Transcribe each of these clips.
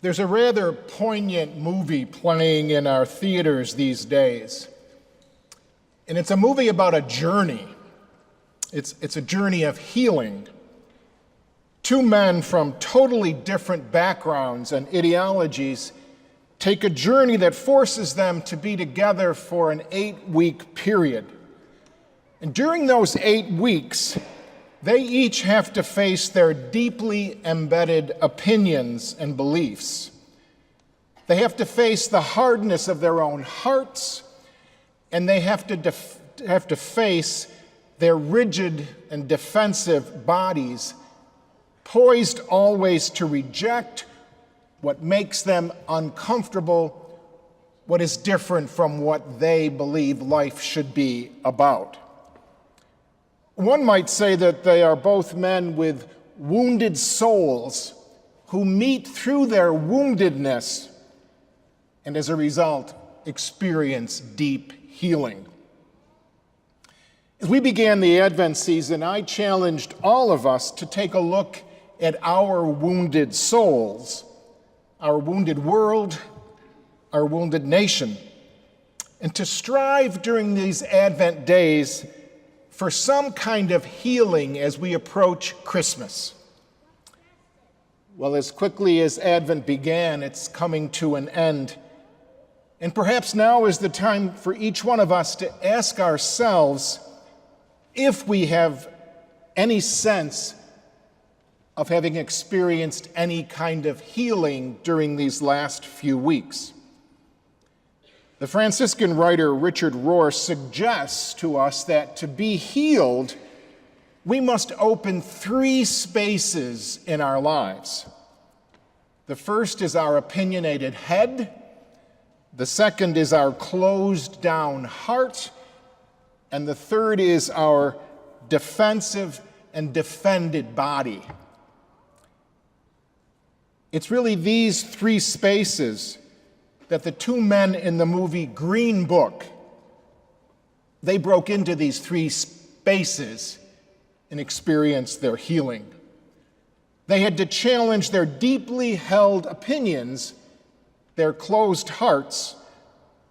There's a rather poignant movie playing in our theaters these days. And it's a movie about a journey. It's a journey of healing. Two men from totally different backgrounds and ideologies take a journey that forces them to be together for an 8-week period. And during those 8 weeks, they each have to face their deeply embedded opinions and beliefs. They have to face the hardness of their own hearts, and they have to face their rigid and defensive bodies, poised always to reject what makes them uncomfortable, what is different from what they believe life should be about. One might say that they are both men with wounded souls who meet through their woundedness and as a result experience deep healing. As we began the Advent season, I challenged all of us to take a look at our wounded souls, our wounded world, our wounded nation, and to strive during these Advent days for some kind of healing as we approach Christmas. Well, as quickly as Advent began, it's coming to an end. And perhaps now is the time for each one of us to ask ourselves if we have any sense of having experienced any kind of healing during these last few weeks. The Franciscan writer Richard Rohr suggests to us that to be healed, we must open 3 spaces in our lives. The first is our opinionated head, the second is our closed down heart, and the third is our defensive and defended body. It's really these 3 spaces that the 2 men in the movie Green Book, they broke into these 3 spaces and experienced their healing. They had to challenge their deeply held opinions, their closed hearts,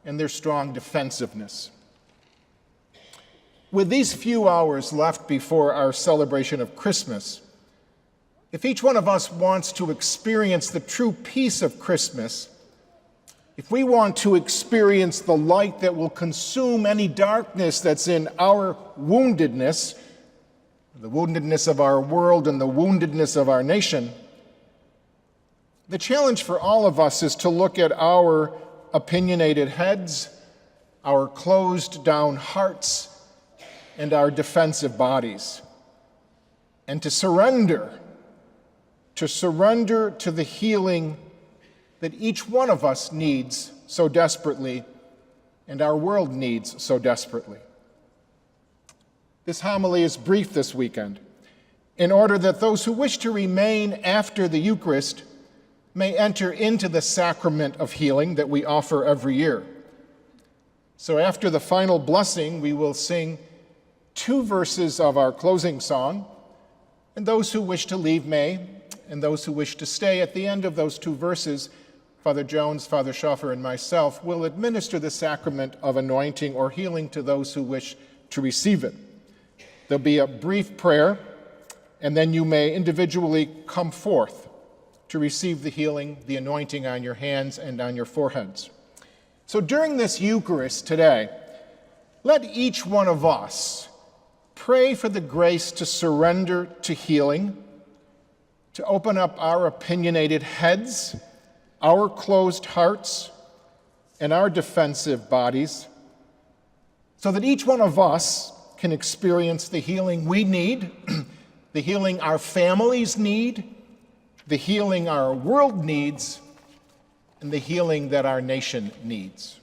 and their strong defensiveness. With these few hours left before our celebration of Christmas, if each one of us wants to experience the true peace of Christmas, if we want to experience the light that will consume any darkness that's in our woundedness, the woundedness of our world and the woundedness of our nation, the challenge for all of us is to look at our opinionated heads, our closed down hearts, and our defensive bodies, and to surrender to the healing that each one of us needs so desperately and our world needs so desperately. This homily is brief this weekend in order that those who wish to remain after the Eucharist may enter into the sacrament of healing that we offer every year. So after the final blessing, we will sing 2 verses of our closing song, and those who wish to leave may, and those who wish to stay at the end of those 2 verses, Father Jones, Father Schoffer, and myself will administer the sacrament of anointing or healing to those who wish to receive it. There'll be a brief prayer, and then you may individually come forth to receive the healing, the anointing on your hands and on your foreheads. So during this Eucharist today, let each one of us pray for the grace to surrender to healing, to open up our opinionated heads, our closed hearts, and our defensive bodies, so that each one of us can experience the healing we need, the healing our families need, the healing our world needs, and the healing that our nation needs.